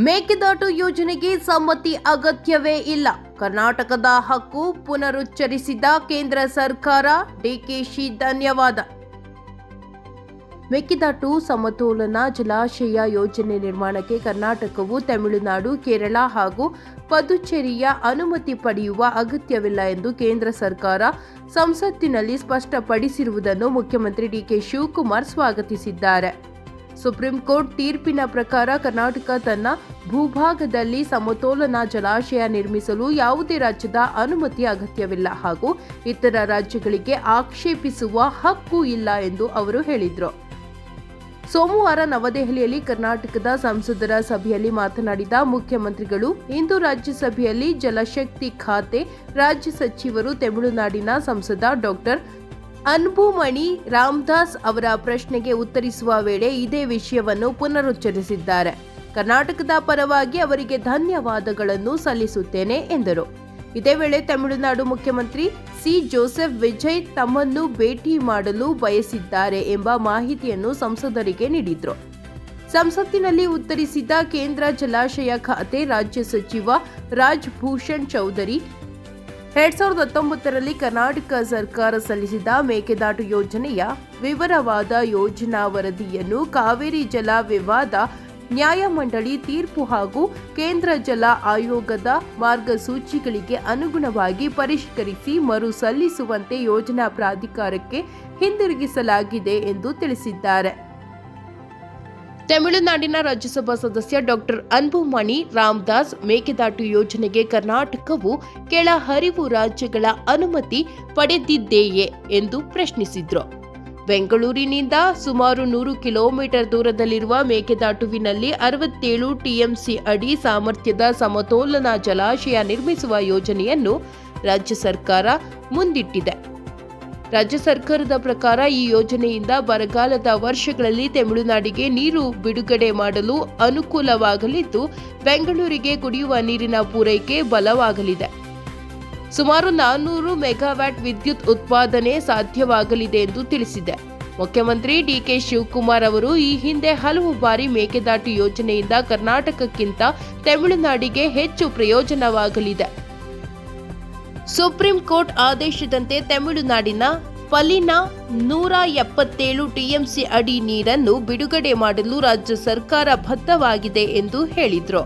ಮೇಕೆದಾಟು ಯೋಜನೆಗೆ ಸಮ್ಮತಿ ಅಗತ್ಯವೇ ಇಲ್ಲ. ಕರ್ನಾಟಕದ ಹಕ್ಕು ಪುನರುಚ್ಚರಿಸಿದ ಕೇಂದ್ರ ಸರ್ಕಾರ. ಡಿಕೆಶಿ ಧನ್ಯವಾದ. ಮೇಕೆದಾಟು ಸಮತೋಲನ ಜಲಾಶಯ ಯೋಜನೆ ನಿರ್ಮಾಣಕ್ಕೆ ಕರ್ನಾಟಕವು ತಮಿಳುನಾಡು, ಕೇರಳ ಹಾಗೂ ಪದುಚೇರಿಯ ಅನುಮತಿ ಪಡೆಯುವ ಅಗತ್ಯವಿಲ್ಲ ಎಂದು ಕೇಂದ್ರ ಸರ್ಕಾರ ಸಂಸತ್ತಿನಲ್ಲಿ ಸ್ಪಷ್ಟಪಡಿಸಿರುವುದನ್ನು ಮುಖ್ಯಮಂತ್ರಿ ಡಿಕೆ ಶಿವಕುಮಾರ್ ಸ್ವಾಗತಿಸಿದ್ದಾರೆ. ಸುಪ್ರೀಂ ಕೋರ್ಟ್ ತೀರ್ಪಿನ ಪ್ರಕಾರ ಕರ್ನಾಟಕ ತನ್ನ ಭೂಭಾಗದಲ್ಲಿ ಸಮತೋಲನ ಜಲಾಶಯ ನಿರ್ಮಿಸಲು ಯಾವುದೇ ರಾಜ್ಯದ ಅನುಮತಿ ಅಗತ್ಯವಿಲ್ಲ ಹಾಗೂ ಇತರ ರಾಜ್ಯಗಳಿಗೆ ಆಕ್ಷೇಪಿಸುವ ಹಕ್ಕು ಇಲ್ಲ ಎಂದು ಅವರು ಹೇಳಿದರು. ಸೋಮವಾರ ನವದೆಹಲಿಯಲ್ಲಿ ಕರ್ನಾಟಕದ ಸಂಸದರ ಸಭೆಯಲ್ಲಿ ಮಾತನಾಡಿದ ಮುಖ್ಯಮಂತ್ರಿಗಳು, ಇಂದು ರಾಜ್ಯಸಭೆಯಲ್ಲಿ ಜಲಶಕ್ತಿ ಖಾತೆ ರಾಜ್ಯ ಸಚಿವರು ತಮಿಳುನಾಡಿನ ಸಂಸದ ಡಾಕ್ಟರ್ ಅನ್ಬುಮಣಿ ರಾಮದಾಸ್ ಅವರ ಪ್ರಶ್ನೆಗೆ ಉತ್ತರಿಸುವ ವೇಳೆ ಇದೇ ವಿಷಯವನ್ನು ಪುನರುಚ್ಚರಿಸಿದ್ದಾರೆ. ಕರ್ನಾಟಕದ ಪರವಾಗಿ ಅವರಿಗೆ ಧನ್ಯವಾದಗಳನ್ನು ಸಲ್ಲಿಸುತ್ತೇನೆ ಎಂದರು. ಇದೇ ವೇಳೆ ತಮಿಳುನಾಡು ಮುಖ್ಯಮಂತ್ರಿ ಸಿ. ಜೋಸೆಫ್ ವಿಜಯ್ ತಮ್ಮನ್ನು ಭೇಟಿ ಮಾಡಲು ಬಯಸಿದ್ದಾರೆ ಎಂಬ ಮಾಹಿತಿಯನ್ನು ಸಂಸದರಿಗೆ ನೀಡಿದರು. ಸಂಸತ್ತಿನಲ್ಲಿ ಉತ್ತರಿಸಿದ ಕೇಂದ್ರ ಜಲಾಶಯ ಖಾತೆ ರಾಜ್ಯ ಸಚಿವ ರಾಜ್ ಭೂಷಣ್ ಚೌಧರಿ, 2019ರಲ್ಲಿ ಕರ್ನಾಟಕ ಸರ್ಕಾರ ಸಲ್ಲಿಸಿದ ಮೇಕೆದಾಟು ಯೋಜನೆಯ ವಿವರವಾದ ಯೋಜನಾ ವರದಿಯನ್ನು ಕಾವೇರಿ ಜಲ ವಿವಾದ ನ್ಯಾಯಮಂಡಳಿ ತೀರ್ಪು ಹಾಗೂ ಕೇಂದ್ರ ಜಲ ಆಯೋಗದ ಮಾರ್ಗಸೂಚಿಗಳಿಗೆ ಅನುಗುಣವಾಗಿ ಪರಿಷ್ಕರಿಸಿ ಮರು ಸಲ್ಲಿಸುವಂತೆ ಯೋಜನಾ ಪ್ರಾಧಿಕಾರಕ್ಕೆ ಹಿಂದಿರುಗಿಸಲಾಗಿದೆ ಎಂದು ತಿಳಿಸಿದ್ದಾರೆ. ತಮಿಳುನಾಡಿನ ರಾಜ್ಯಸಭಾ ಸದಸ್ಯ ಡಾಕ್ಟರ್ ಅನ್ಬುಮಣಿ ರಾಮದಾಸ್, ಮೇಕೆದಾಟು ಯೋಜನೆಗೆ ಕರ್ನಾಟಕವು ಕೆಳ ಹರಿವು ರಾಜ್ಯಗಳ ಅನುಮತಿ ಪಡೆದಿದೆಯೇ ಎಂದು ಪ್ರಶ್ನಿಸಿದ್ರು. ಬೆಂಗಳೂರಿನಿಂದ ಸುಮಾರು 100 ಕಿಲೋಮೀಟರ್ ದೂರದಲ್ಲಿರುವ ಮೇಕೆದಾಟುವಿನಲ್ಲಿ 67 ಟಿಎಂಸಿ ಅಡಿ ಸಾಮರ್ಥ್ಯದ ಸಮತೋಲನ ಜಲಾಶಯ ನಿರ್ಮಿಸುವ ಯೋಜನೆಯನ್ನು ರಾಜ್ಯ ಸರ್ಕಾರ ಮುಂದಿಟ್ಟಿದೆ. ರಾಜ್ಯ ಸರ್ಕಾರದ ಪ್ರಕಾರ ಈ ಯೋಜನೆಯಿಂದ ಬರಗಾಲದ ವರ್ಷಗಳಲ್ಲಿ ತಮಿಳುನಾಡಿಗೆ ನೀರು ಬಿಡುಗಡೆ ಮಾಡಲು ಅನುಕೂಲವಾಗಲಿದ್ದು, ಬೆಂಗಳೂರಿಗೆ ಕುಡಿಯುವ ನೀರಿನ ಪೂರೈಕೆ ಬಲವಾಗಲಿದೆ. ಸುಮಾರು 400 ಮೆಗಾವ್ಯಾಟ್ ವಿದ್ಯುತ್ ಉತ್ಪಾದನೆ ಸಾಧ್ಯವಾಗಲಿದೆ ಎಂದು ತಿಳಿಸಿದೆ. ಮುಖ್ಯಮಂತ್ರಿ ಡಿಕೆ ಶಿವಕುಮಾರ್ ಅವರು ಈ ಹಿಂದೆ ಹಲವು ಬಾರಿ ಮೇಕೆದಾಟು ಯೋಜನೆಯಿಂದ ಕರ್ನಾಟಕಕ್ಕಿಂತ ತಮಿಳುನಾಡಿಗೆ ಹೆಚ್ಚು ಪ್ರಯೋಜನವಾಗಲಿದೆ. ಸುಪ್ರೀಂ ಕೋರ್ಟ್ ಆದೇಶದಂತೆ ತಮಿಳುನಾಡಿನ ಪಲಿನ 177 ಟಿಎಂಸಿ ಅಡಿ ನೀರನ್ನು ಬಿಡುಗಡೆ ಮಾಡಲು ರಾಜ್ಯ ಸರ್ಕಾರ ಬದ್ಧವಾಗಿದೆ ಎಂದು ಹೇಳಿದರು.